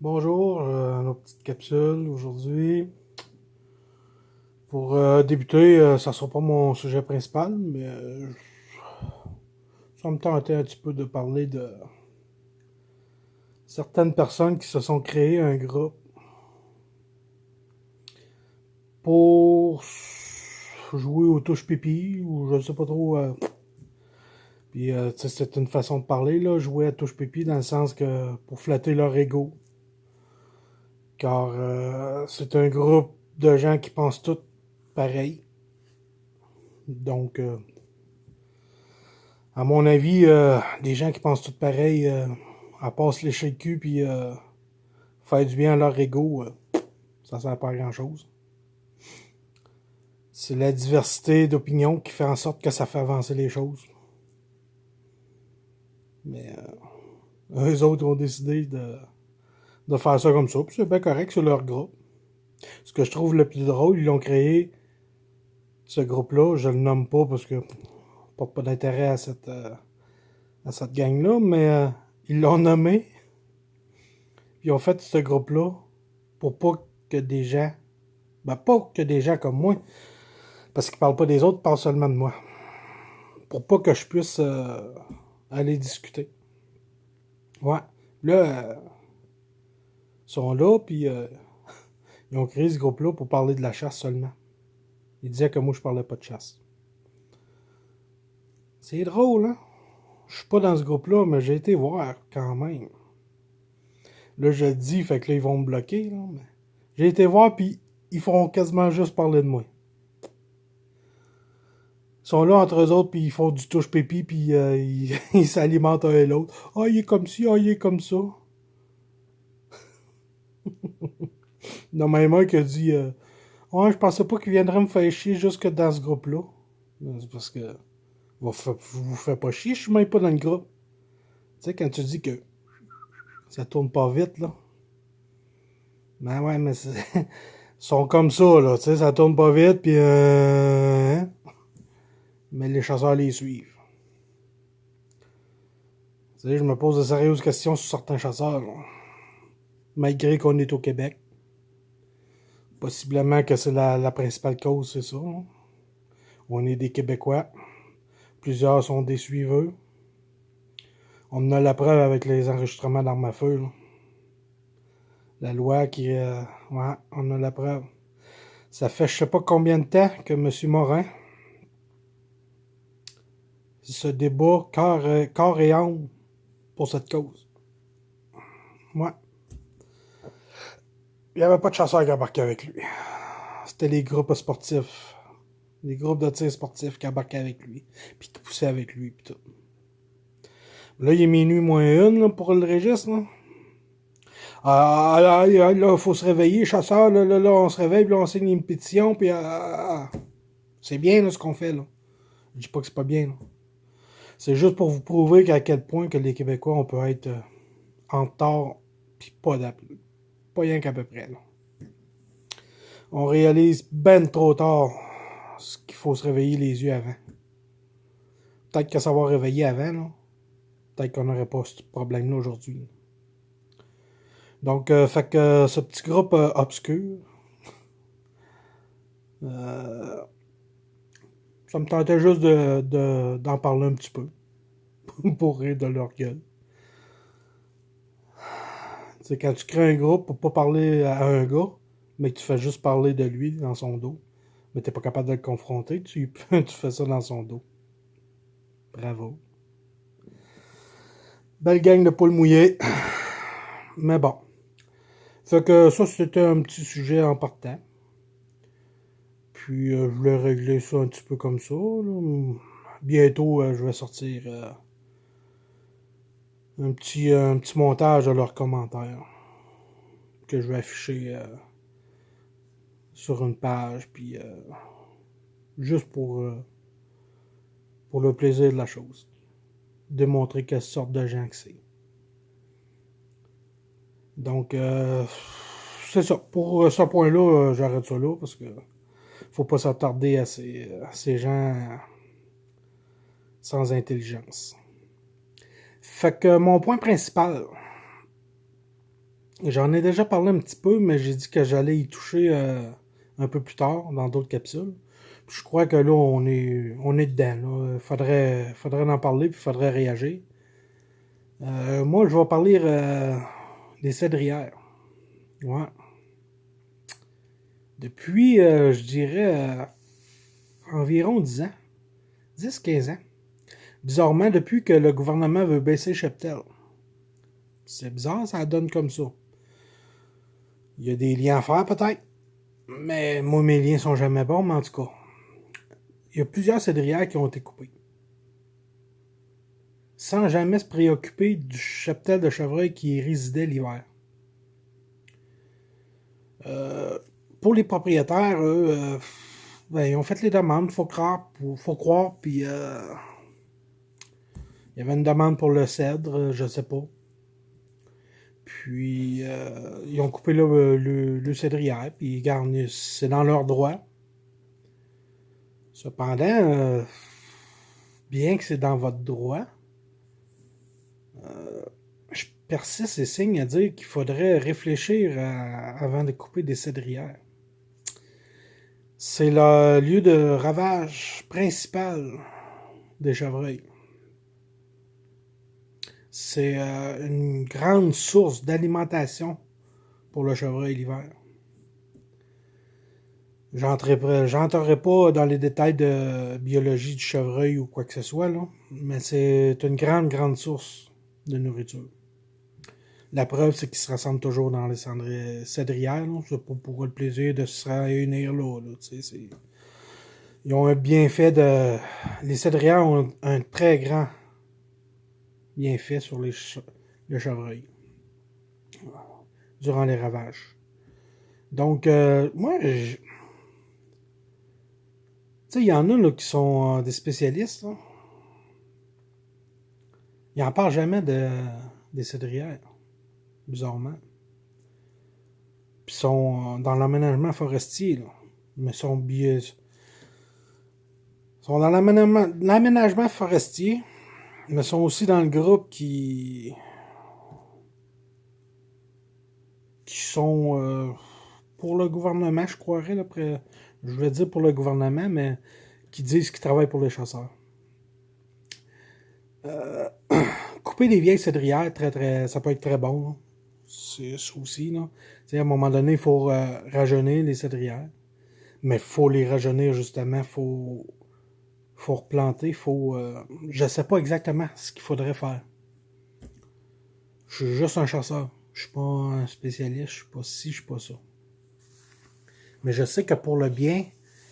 Bonjour, nos petites capsules aujourd'hui. Pour débuter, ça sera pas mon sujet principal, mais ça me tentait un petit peu de parler de certaines personnes qui se sont créées un groupe pour jouer aux touches pipi ou je sais pas trop. Puis tu sais, c'est une façon de parler là, jouer à touche pipi dans le sens que pour flatter leur ego, car c'est un groupe de gens qui pensent tous pareil. Donc à mon avis, des gens qui pensent tout pareil, à part se lécher le cul puis faire du bien à leur ego, ça sert pas à grand chose. C'est la diversité d'opinions qui fait en sorte que ça fait avancer les choses. Mais eux autres ont décidé de faire ça comme ça, puis c'est bien correct, c'est leur groupe. Ce que je trouve le plus drôle, ils ont créé ce groupe-là, je le nomme pas parce que je porte pas d'intérêt à cette gang-là, mais ils l'ont nommé, puis ils ont fait ce groupe-là pour pas que des gens, ben pas que des gens comme moi, parce qu'ils parlent pas des autres, ils parlent seulement de moi. Pour pas que je puisse aller discuter. Ouais. Là, ils sont là, puis ils ont créé ce groupe-là pour parler de la chasse seulement. Ils disaient que moi, je parlais pas de chasse. C'est drôle, hein? Je suis pas dans ce groupe-là, mais j'ai été voir quand même. Là, je le dis, fait que là, ils vont me bloquer. Là, mais j'ai été voir, puis ils font quasiment juste parler de moi. Ils sont là entre eux autres, puis ils font du touche-pépi, puis ils s'alimentent un et l'autre. Ah, il est comme ci, ah, il est comme ça. Il y en a même un qui a dit ouais, je pensais pas qu'il viendrait me faire chier jusque dans ce groupe-là. C'est parce que vous faites pas chier, je suis même pas dans le groupe. Tu sais, quand tu dis que ça tourne pas vite, là. Ben ouais, mais ils sont comme ça, là. Tu sais, ça tourne pas vite, puis hein? Mais les chasseurs les suivent. Tu sais, je me pose de sérieuses questions sur certains chasseurs, là. Malgré qu'on est au Québec. Possiblement que c'est la principale cause, c'est ça. Hein. On est des Québécois. Plusieurs sont des suiveux. On en a la preuve avec les enregistrements d'armes à feu. Là. La loi qui... ouais, on a la preuve. Ça fait je sais pas combien de temps que M. Morin se débat corps et âme pour cette cause. Ouais. Il n'y avait pas de chasseurs qui embarquaient avec lui. C'était les groupes sportifs. Les groupes de tir sportifs qui embarquaient avec lui. Puis qui poussaient avec lui. Puis tout. Là, il est minuit moins une là, pour le registre. Là. Ah, là, faut se réveiller, chasseur. Là, on se réveille, puis là, on signe une pétition. Puis c'est bien là, ce qu'on fait. Là. Je dis pas que c'est pas bien. Là. C'est juste pour vous prouver qu'à quel point que les Québécois, on peut être en tort, puis pas d'appel. Pas rien qu'à peu près. Là. On réalise ben trop tard ce qu'il faut se réveiller les yeux avant. Peut-être que ça va réveiller avant, là. Peut-être qu'on n'aurait pas ce problème-là aujourd'hui. Donc, fait que ce petit groupe obscur, euh, ça me tentait juste d'en parler un petit peu. Pour rire de leur gueule. C'est quand tu crées un groupe pour pas parler à un gars, mais que tu fais juste parler de lui dans son dos, mais t'es pas capable de le confronter, tu fais ça dans son dos. Bravo. Belle gang de poules mouillées. Mais bon. Fait que ça, c'était un petit sujet en partant. Puis je voulais régler ça un petit peu comme ça. Là. Bientôt, je vais sortir un petit montage de leurs commentaires que je vais afficher sur une page. Puis juste pour le plaisir de la chose. Démontrer quelle sorte de gens que c'est. Donc, c'est ça. Pour ce point-là, j'arrête ça là parce que faut pas s'attarder à ces gens sans intelligence. Fait que mon point principal, J'en ai déjà parlé un petit peu, mais j'ai dit que j'allais y toucher un peu plus tard, dans d'autres capsules. Puis je crois que là, on est dedans. Là. Faudrait en parler, puis faudrait réagir. Moi, je vais parler des cédrières. Ouais. Depuis, je dirais, environ 10 ans. 10-15 ans. Bizarrement, depuis que le gouvernement veut baisser le cheptel. C'est bizarre, ça donne comme ça. Il y a des liens à faire, peut-être. Mais moi, mes liens sont jamais bons, mais en tout cas. Il y a plusieurs cédrières qui ont été coupées. Sans jamais se préoccuper du cheptel de chevreuil qui y résidait l'hiver. Pour les propriétaires, eux, ben, ils ont fait les demandes, faut croire, puis il y avait une demande pour le cèdre, je sais pas. Puis ils ont coupé le cédrière, puis c'est dans leur droit. Cependant, bien que c'est dans votre droit, je persiste et signe à dire qu'il faudrait réfléchir avant de couper des cédrières. C'est le lieu de ravage principal des chevreuils. C'est une grande source d'alimentation pour le chevreuil l'hiver. J'entrerai pas dans les détails de biologie du chevreuil ou quoi que ce soit, là, mais c'est une grande source de nourriture. La preuve, c'est qu'ils se rassemblent toujours dans les cédrières. C'est pas pour le plaisir de se réunir là. Ils ont un bienfait de... Les cédrières ont un très grand bienfait sur le chevreuil durant les ravages. Donc, moi, tu sais, il y en a là, qui sont des spécialistes. Là. Ils n'en parlent jamais des cédrières, bizarrement. Puis ils sont dans l'aménagement forestier, là. Mais sont dans l'aménagement forestier, mais sont aussi dans le groupe qui sont pour le gouvernement, je croirais, je vais dire pour le gouvernement, mais qui disent qu'ils travaillent pour les chasseurs. Couper des vieilles cédrières, ça peut être très bon. Là. C'est ça aussi. Là. À un moment donné, il faut rajeunir les cédrières. Mais il faut les rajeunir justement. Faut replanter. Je ne sais pas exactement ce qu'il faudrait faire. Je suis juste un chasseur. Je suis pas un spécialiste. Je suis pas ci, je suis pas ça. Mais je sais que pour le bien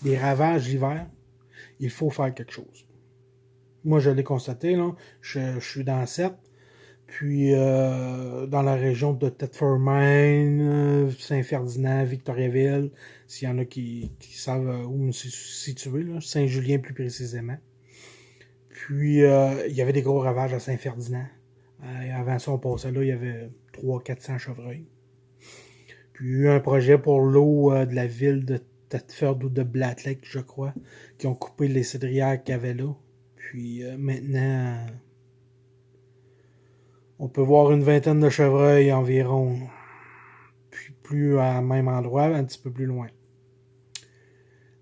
des ravages d'hiver, il faut faire quelque chose. Moi, je l'ai constaté, là. Je suis dans le 7, puis dans la région de Thetford Mine, Saint-Ferdinand, Victoriaville, s'il y en a qui savent où me situer, là, Saint-Julien plus précisément. Puis, il y avait des gros ravages à Saint-Ferdinand. Avant ça, on passait là, il y avait 300-400 chevreuils. Puis, il y a eu un projet pour l'eau de la ville de Thetford ou de Blatlake, je crois, qui ont coupé les cédrières qu'il y avait là. Puis maintenant, on peut voir une vingtaine de chevreuils environ. Puis plus à même endroit, un petit peu plus loin.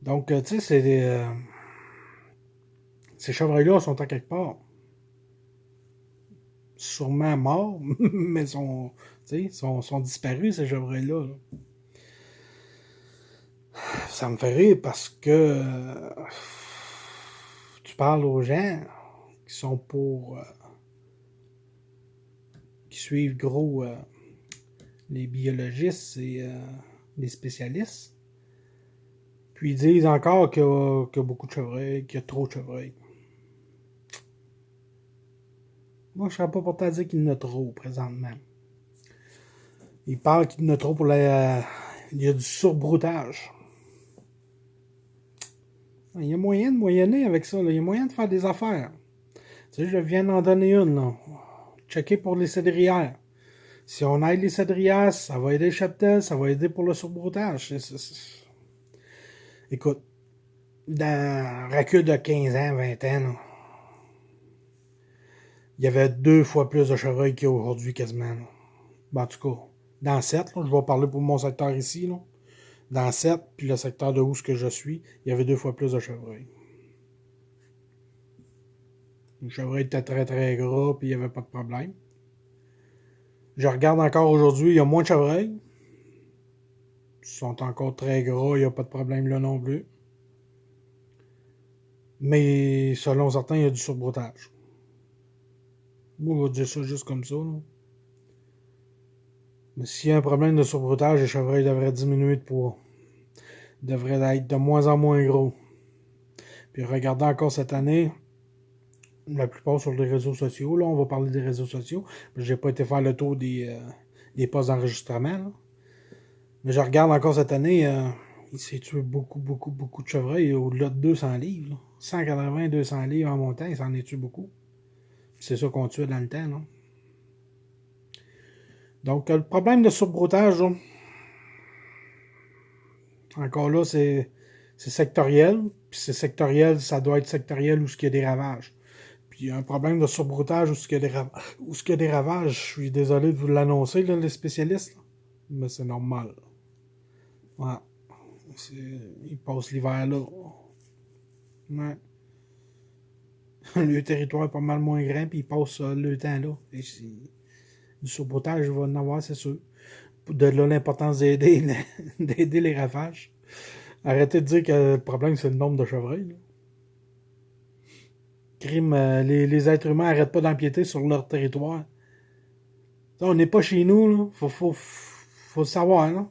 Donc, tu sais, ces chevreuils-là sont à quelque part. Sûrement morts, mais sont disparus, ces chevreuils-là. Là. Ça me fait rire parce que tu parles aux gens qui sont qui suivent gros les biologistes et les spécialistes. Puis ils disent encore qu'il y a beaucoup de chevreuils, qu'il y a trop de chevreuils. Moi, je ne serais pas pour te dire qu'il y en a trop présentement. Ils parlent qu'il y en a trop il y a du surbroutage. Il y a moyen de moyenner avec ça. Là. Il y a moyen de faire des affaires. Tu sais, je viens d'en donner une. Là. Checker pour les cédrières. Si on aide les cédrières, ça va aider le cheptel, ça va aider pour le surbroutage. Écoute, dans un recul de 15 ans, 20 ans, là, il y avait 2 fois plus de chevreuils qu'il y a aujourd'hui quasiment. Là. Ben, en tout cas, Dans 7, là, je vais parler pour mon secteur ici, là. Dans 7, puis le secteur de où ce que je suis, il y avait 2 fois plus de chevreuils. Le chevreuil était très très gras, puis il n'y avait pas de problème. Je regarde encore aujourd'hui, il y a moins de chevreuils. Ils sont encore très gras, il n'y a pas de problème là non plus. Mais selon certains, il y a du surbroutage. Moi, je vais dire ça juste comme ça. Là. Mais s'il y a un problème de surbroutage, les chevreuils devraient diminuer de poids. Ils devraient être de moins en moins gros. Puis regardez encore cette année, la plupart sur les réseaux sociaux, là, on va parler des réseaux sociaux. J'ai pas été faire le tour des postes d'enregistrement. Là. Mais je regarde encore cette année, il s'est tué beaucoup de chevreuils, au-delà de 200 livres. Là. 180-200 livres en montant, il s'en est tué beaucoup. C'est ça qu'on tuait dans le temps. Là. Donc, le problème de surbroutage, là, encore là, c'est sectoriel. Puis c'est sectoriel, ça doit être sectoriel où il y a des ravages. Puis il y a un problème de surbroutage où il y a des ravages. Je suis désolé de vous l'annoncer, là, les spécialistes. Là. Mais c'est normal. Ouais. Ils passent l'hiver là. Ouais. Le territoire est pas mal moins grand, puis ils passent le temps là. Et du surbroutage, il va en avoir, c'est sûr. De là l'importance d'aider les ravages. Arrêtez de dire que le problème, c'est le nombre de chevreuils. Là. Crime, les êtres humains n'arrêtent pas d'empiéter sur leur territoire. Ça, on n'est pas chez nous, là. Faut le savoir, là.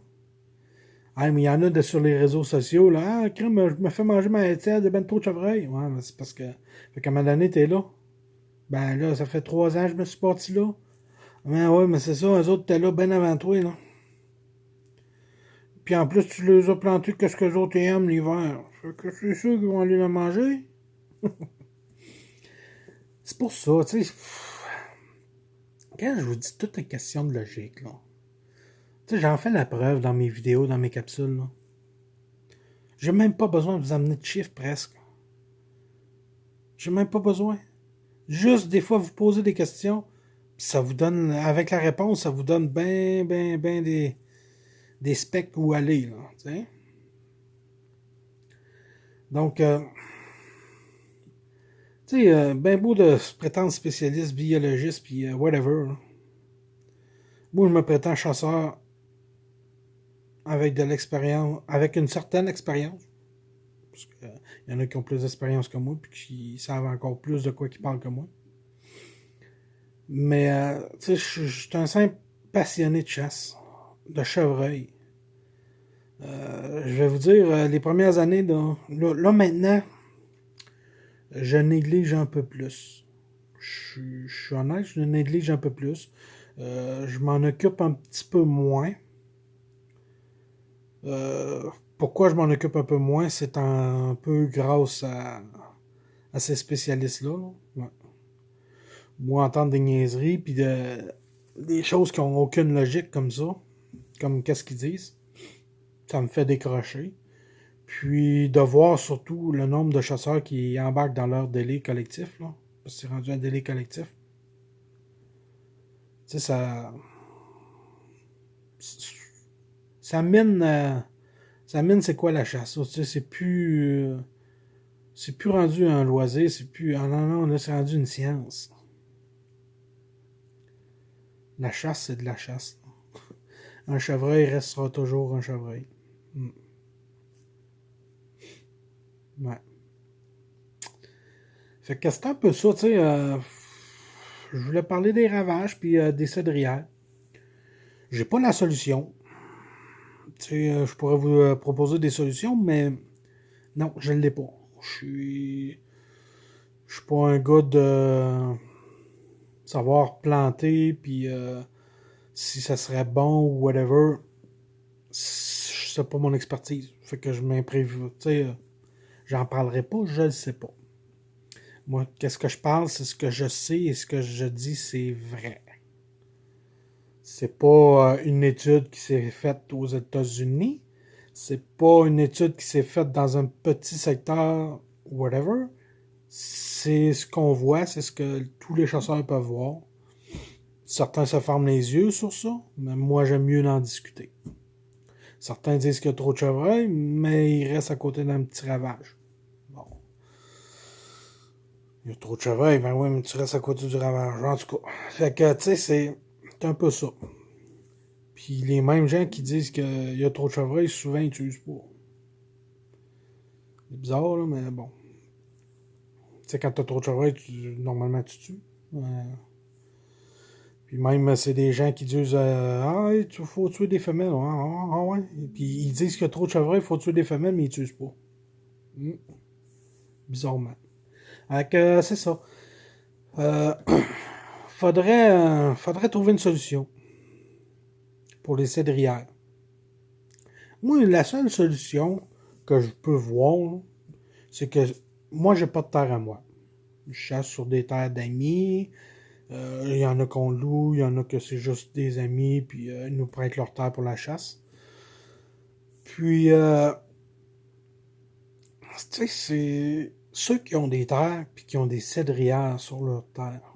Ah, mais il y en a sur les réseaux sociaux, là. Ah, crime, je me fais manger ma étienne de ben trop de chevreuil. Ouais, mais c'est parce que. Fait qu'à un moment donné, t'es là. Ben là, ça fait 3 ans que je me suis parti là. Ben ouais, mais c'est ça, eux autres, t'es là ben avant toi, là. Puis en plus, tu les as plantés que ce que les autres aiment l'hiver. Fait que c'est sûr qu'ils vont aller le manger. C'est pour ça, tu sais. Quand je vous dis toute une question de logique, là. Tu sais, j'en fais la preuve dans mes vidéos, dans mes capsules, là. J'ai même pas besoin de vous amener de chiffres, presque. J'ai même pas besoin. Juste, des fois, vous posez des questions, puis ça vous donne, avec la réponse, ça vous donne ben des specs où aller, là, tu sais. Donc, tu sais, ben beau de se prétendre spécialiste, biologiste, puis whatever. Là. Moi, je me prétends chasseur avec de l'expérience, avec une certaine expérience. Parce qu'il y en a qui ont plus d'expérience que moi, puis qui savent encore plus de quoi qu'ils parlent que moi. Mais, tu sais, je suis un simple passionné de chasse, de chevreuil. Je vais vous dire, les premières années, là maintenant, je néglige un peu plus. Je suis honnête, je néglige un peu plus. Je m'en occupe un petit peu moins. Pourquoi je m'en occupe un peu moins? C'est un peu grâce à ces spécialistes-là. Là. Ouais. Moi, entendre des niaiseries, puis des choses qui n'ont aucune logique comme ça, comme qu'est-ce qu'ils disent, ça me fait décrocher. Puis de voir surtout le nombre de chasseurs qui embarquent dans leur délai collectif, là, parce que c'est rendu un délai collectif. Tu sais, ça mine, c'est quoi la chasse? Tu sais, c'est plus rendu un loisir, c'est plus, ah non, non, on a rendu une science. La chasse, c'est de la chasse. Un chevreuil restera toujours un chevreuil. Ouais. Fait que c'est un peu ça, tu sais. Je voulais parler des ravages puis des cédrières. J'ai pas la solution. Tu sais, je pourrais vous proposer des solutions, mais non, je ne l'ai pas. Je suis pas un gars de savoir planter puis si ça serait bon ou whatever. C'est pas mon expertise. Fait que je m'imprévu. Tu sais, j'en parlerai pas, je le sais pas. Moi, qu'est-ce que je parle, c'est ce que je sais et ce que je dis, c'est vrai. C'est pas une étude qui s'est faite aux États-Unis. C'est pas une étude qui s'est faite dans un petit secteur, whatever. C'est ce qu'on voit, c'est ce que tous les chasseurs peuvent voir. Certains se ferment les yeux sur ça, mais moi, j'aime mieux d'en discuter. Certains disent qu'il y a trop de chevreuils, mais ils restent à côté d'un petit ravage. Bon. Il y a trop de chevreuils, ben oui, mais tu restes à côté du ravage. En tout cas. Fait que, tu sais, c'est un peu ça. Puis les mêmes gens qui disent qu'il y a trop de chevreuils, souvent, ils tuent pas. C'est bizarre, là, mais bon. Tu sais, quand t'as trop de chevreuils, normalement, tu tues. Puis même, c'est des gens qui disent ah, il faut tuer des femelles. Ah, ouais. Et puis ils disent qu'il y a trop de chevreuils, il faut tuer des femelles, mais ils tuent pas. Bizarrement. C'est ça. Faudrait trouver une solution pour les cédrières. Moi, la seule solution que je peux voir, c'est que moi, j'ai pas de terre à moi. Je chasse sur des terres d'amis. Il y en a qu'on loue, il y en a que c'est juste des amis, puis ils nous prêtent leur terre pour la chasse. Puis, tu sais, c'est ceux qui ont des terres, puis qui ont des cédrières sur leur terre.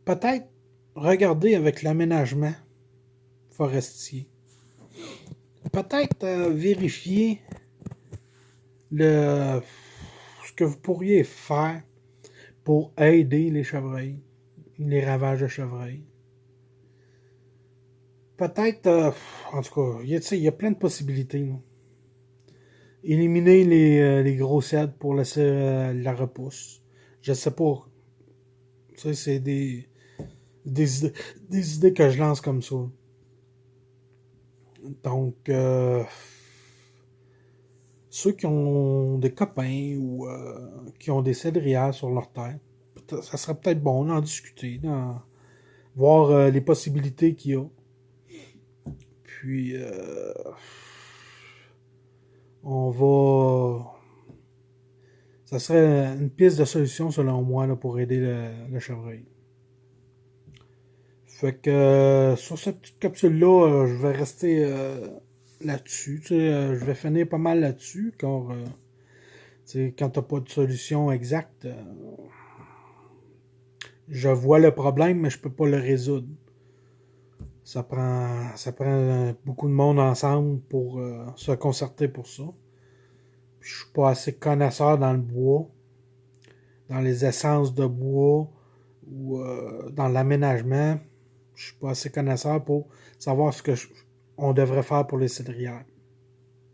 Peut-être regarder avec l'aménagement forestier. Peut-être vérifier ce que vous pourriez faire pour aider les chevreuils, les ravages de chevreuils. Peut-être, en tout cas, il y a plein de possibilités. Là. Éliminer les gros cèdres pour laisser la repousse. Je sais pas. Tu sais, c'est des idées que je lance comme ça. Donc, ceux qui ont des copains ou qui ont des cédrières sur leur terre, ça serait peut-être bon d'en discuter, voir les possibilités qu'il y a. Puis, on va... Ça serait une piste de solution, selon moi, là, pour aider le chevreuil. Fait que sur cette petite capsule-là, je vais rester là-dessus. Je vais finir pas mal là-dessus, car quand t'as pas de solution exacte, je vois le problème, mais je peux pas le résoudre. Ça prend beaucoup de monde ensemble pour se concerter pour ça. Puis, je suis pas assez connaisseur dans le bois, dans les essences de bois ou dans l'aménagement. Je suis pas assez connaisseur pour savoir ce que on devrait faire pour les cédrières.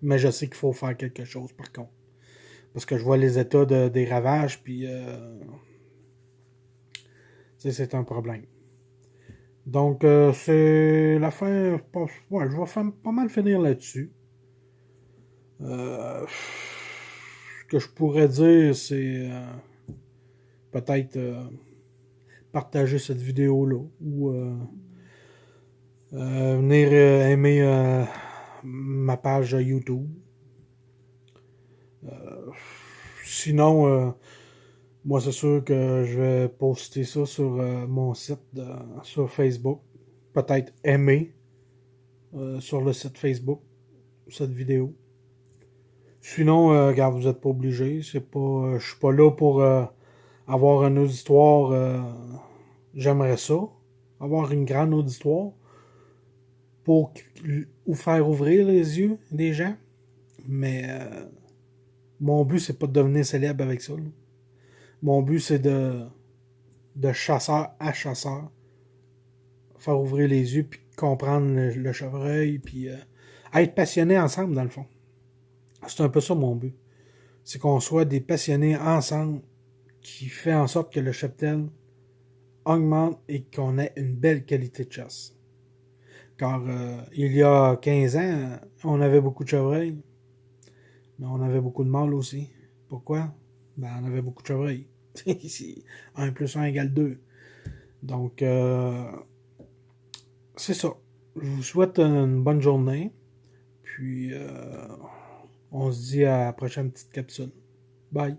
Mais je sais qu'il faut faire quelque chose, par contre. Parce que je vois les états des ravages, puis c'est un problème. Donc, c'est la fin. Ouais, je vais pas mal finir là-dessus. Ce que je pourrais dire, c'est peut-être partager cette vidéo-là ou venir aimer ma page YouTube. Sinon, moi, c'est sûr que je vais poster ça sur mon site sur Facebook. Peut-être aimer sur le site Facebook cette vidéo. Sinon, regarde, vous n'êtes pas obligé. Je suis pas là pour avoir une auditoire. J'aimerais ça, avoir une grande auditoire pour ou faire ouvrir les yeux des gens. Mais mon but, c'est pas de devenir célèbre avec ça. Là. Mon but, c'est de chasseur à chasseur, faire ouvrir les yeux, puis comprendre le chevreuil, puis être passionné ensemble, dans le fond. C'est un peu ça mon but. C'est qu'on soit des passionnés ensemble qui fait en sorte que le cheptel augmente et qu'on ait une belle qualité de chasse. Car il y a 15 ans, on avait beaucoup de chevreuils, mais on avait beaucoup de mâles aussi. Pourquoi? Ben, on avait beaucoup de chevreuils. 1 plus 1 égale 2. Donc, c'est ça. Je vous souhaite une bonne journée. Puis, on se dit à la prochaine petite capsule. Bye.